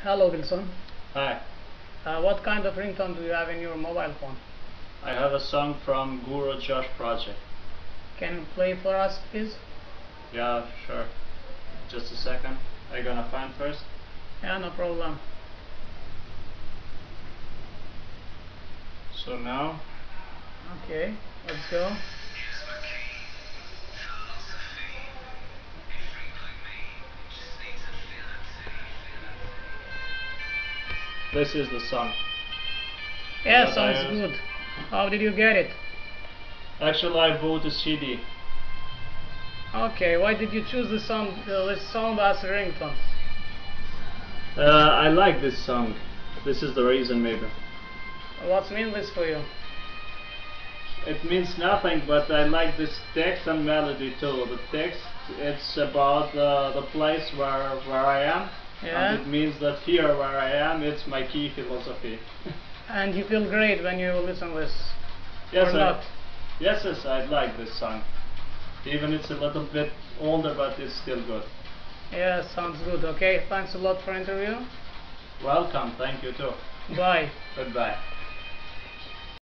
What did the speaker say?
Hello, Vilson. Hi, What kind of ringtone do you have in your mobile phone? I have a song from Guru Josh project. Can you play for us, please? Yeah, sure. Just a second. I gonna find first. Yeah, no problem. So now, Okay, let's go. this is the song. Yeah, What sounds I- good. How did you get it? Actually, I bought a CD. Okay, why did you choose this song as a ringtone? I like this song. This is the reason, maybe. What's mean this for you? It means nothing, but I like this text and melody too. The text, it's about the place where I am. Yeah. And it means that here where I am, it's my key philosophy. And you feel great when you listen this? Yes, or not? Yes, I like this song. Even it's a little bit older, but it's still good. Yeah, sounds good. Okay, thanks a lot for interview. Welcome, thank you too. Bye. Goodbye.